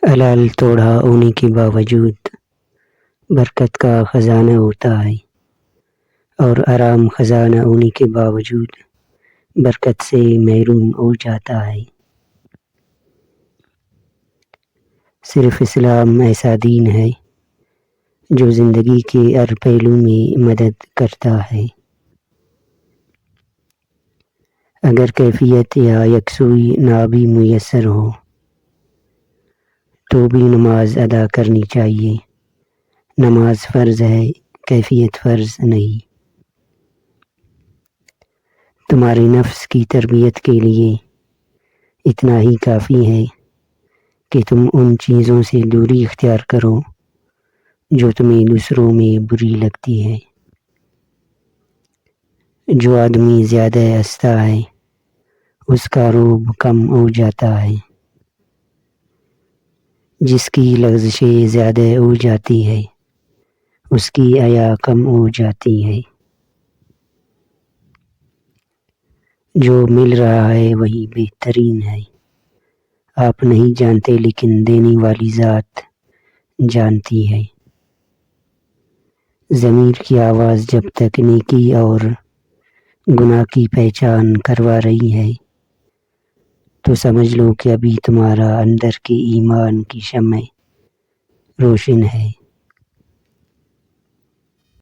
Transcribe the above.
حلال توڑا ہونے کے باوجود برکت کا خزانہ ہوتا ہے، اور حرام خزانہ ہونے کے باوجود برکت سے محروم ہو جاتا ہے۔ صرف اسلام ایسا دین ہے جو زندگی کے ہر پہلو میں مدد کرتا ہے۔ اگر کیفیت یا یکسوئی نہ بھی میسر ہو تو بھی نماز ادا کرنی چاہیے۔ نماز فرض ہے، کیفیت فرض نہیں۔ تمہارے نفس کی تربیت کے لیے اتنا ہی کافی ہے کہ تم ان چیزوں سے دوری اختیار کرو جو تمہیں دوسروں میں بری لگتی ہے۔ جو آدمی زیادہ ہنستا ہے اس کا روب کم ہو جاتا ہے، جس کی لغزشیں زیادہ ہو جاتی ہے اس کی حیا کم ہو جاتی ہے۔ جو مل رہا ہے وہی بہترین ہے۔ آپ نہیں جانتے لیکن دینے والی ذات جانتی ہے۔ ضمیر کی آواز جب تک نیکی اور گناہ کی پہچان کروا رہی ہے تو سمجھ لو کہ ابھی تمہارا اندر کے ایمان کی شمع روشن ہے۔